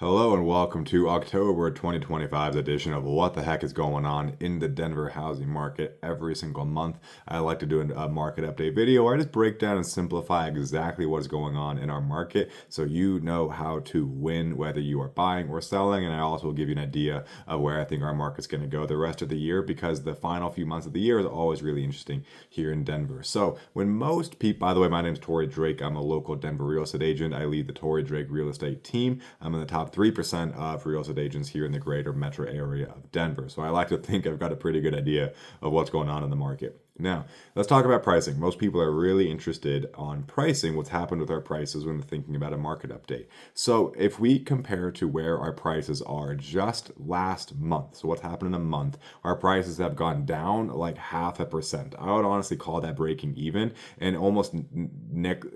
Hello and welcome to October 2025's edition of What the Heck is Going On in the Denver housing market. Every single month, I like to do a market update video where I just break down and simplify exactly what is going on in our market so you know how to win whether you are buying or selling. And I also will give you an idea of where I think our market's going to go the rest of the year because the final few months of the year is always really interesting here in Denver. So when most people, by the way, my name is Tori Drake. I'm a local Denver real estate agent. I lead the Tori Drake real estate team. I'm in the top 3% of real estate agents here in the greater metro area of Denver. So I like to think I've got a pretty good idea of what's going on in the market. Now, let's talk about pricing. Most people are really interested on pricing, what's happened with our prices when they're thinking about a market update. So if we compare to where our prices are just last month, so what's happened in a month, our prices have gone down like 0.5%. I would honestly call that breaking even and almost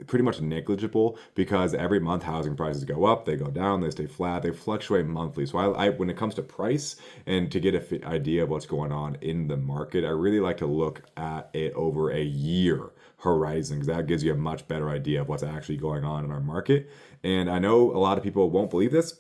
pretty much negligible because every month housing prices go up, they go down, they stay flat, they fluctuate monthly. So I when it comes to price and to get an idea of what's going on in the market, I really like to look at it over a year horizon because that gives you a much better idea of what's actually going on in our market. And I know a lot of people won't believe this,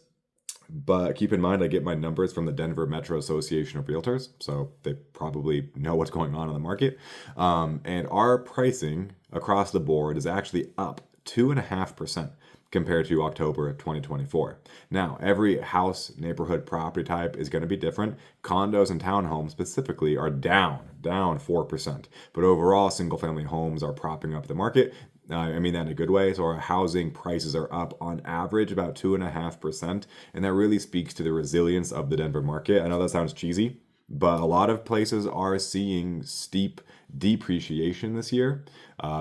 but keep in mind, I get my numbers from the Denver Metro Association of Realtors, so they probably know what's going on in the market. And our pricing across the board is actually up 2.5% compared to October 2024. Now, every house, neighborhood, property type is going to be different. Condos and townhomes specifically are down 4%. But overall, single family homes are propping up the market. I mean that in a good way. So our housing prices are up on average about 2.5%. And that really speaks to the resilience of the Denver market. I know that sounds cheesy, but a lot of places are seeing steep depreciation this year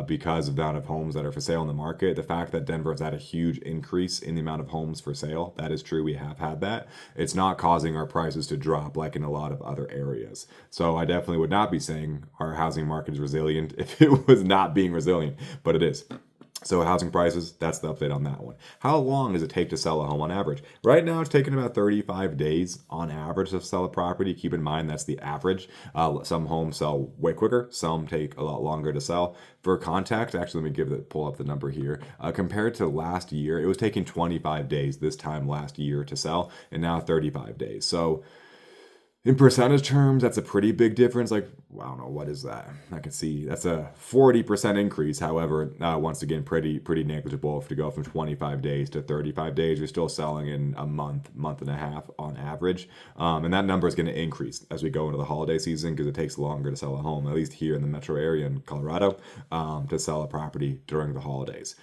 because of the amount of homes that are for sale in the market. The fact that Denver has had a huge increase in the amount of homes for sale, that is true. We have had that. It's not causing our prices to drop like in a lot of other areas. So I definitely would not be saying our housing market is resilient if it was not being resilient, but it is. So housing prices, that's the update on that one. How long does it take to sell a home on average? Right now, it's taking about 35 days on average to sell a property. Keep in mind that's the average. Some homes sell way quicker. Some take a lot longer to sell. For context, actually, let me pull up the number here. Compared to last year, it was taking 25 days this time last year to sell, and now 35 days. So in percentage terms, that's a pretty big difference. Like, I don't know, what is that? I can see that's a 40% increase. However, once again, pretty negligible. If to go from 25 days to 35 days, you're still selling in a month and a half on average. And that number is going to increase as we go into the holiday season because it takes longer to sell a home, at least here in the metro area in Colorado, to sell a property during the holidays.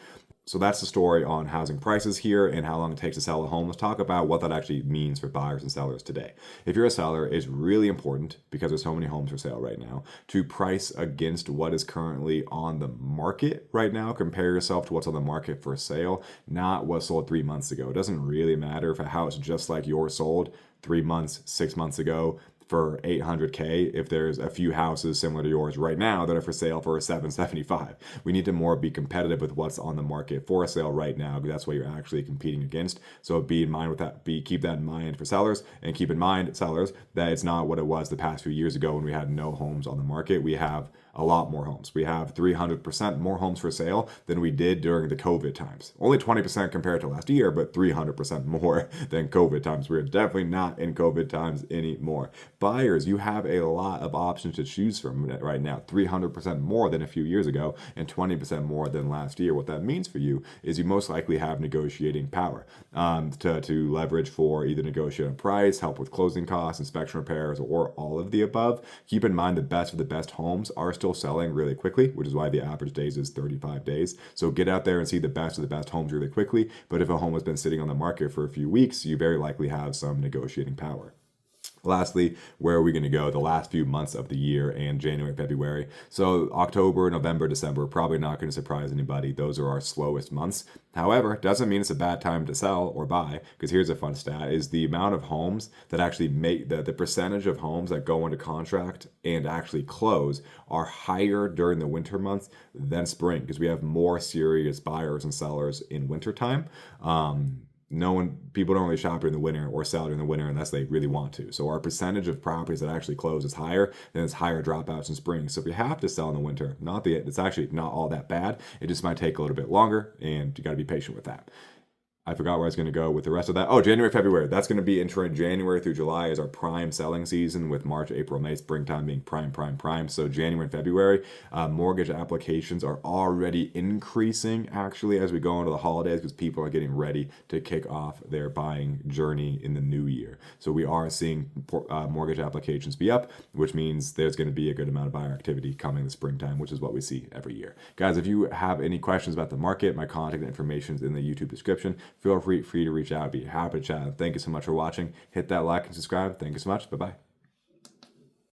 So that's the story on housing prices here and how long it takes to sell a home. Let's talk about what that actually means for buyers and sellers today. If you're a seller, it's really important because there's so many homes for sale right now to price against what is currently on the market right now. Compare yourself to what's on the market for sale, not what sold 3 months ago. It doesn't really matter if a house just like yours sold 3 months, 6 months ago for 800K if there's a few houses similar to yours right now that are for sale for 775. We need to more be competitive with what's on the market for sale right now because that's what you're actually competing against. So be in mind with that, keep that in mind for sellers, and keep in mind, sellers, that it's not what it was the past few years ago when we had no homes on the market. We have a lot more homes. We have 300% more homes for sale than we did during the COVID times. Only 20% compared to last year, but 300% more than COVID times. We're definitely not in COVID times anymore. Buyers, you have a lot of options to choose from right now. 300% more than a few years ago and 20% more than last year. What that means for you is you most likely have negotiating power to leverage for either negotiating price, help with closing costs, inspection repairs, or all of the above. Keep in mind the best of the best homes are still selling really quickly, which is why the average days is 35 days. So get out there and see the best of the best homes really quickly. But if a home has been sitting on the market for a few weeks, you very likely have some negotiating power. Lastly, where are we going to go the last few months of the year and January, February? So October, November, December, probably not going to surprise anybody. Those are our slowest months. However, doesn't mean it's a bad time to sell or buy, because here's a fun stat, is the amount of homes that actually make, the percentage of homes that go into contract and actually close are higher during the winter months than spring, because we have more serious buyers and sellers in wintertime. People don't really shop during the winter or sell during the winter unless they really want to. So our percentage of properties that actually close is higher, and it's higher dropouts in spring. So if you have to sell in the winter, it's actually not all that bad. It just might take a little bit longer, and you got to be patient with that. I forgot where I was going to go with the rest of that. Oh, January, February. That's going to be entering January through July is our prime selling season, with March, April, May, springtime being prime. So January and February, mortgage applications are already increasing actually as we go into the holidays, because people are getting ready to kick off their buying journey in the new year. So we are seeing mortgage applications be up, which means there's going to be a good amount of buyer activity coming in the springtime, which is what we see every year. Guys, if you have any questions about the market, my contact information is in the YouTube description. Feel free to reach out. I'd be happy to chat. Thank you so much for watching. Hit that like and subscribe. Thank you so much. Bye-bye.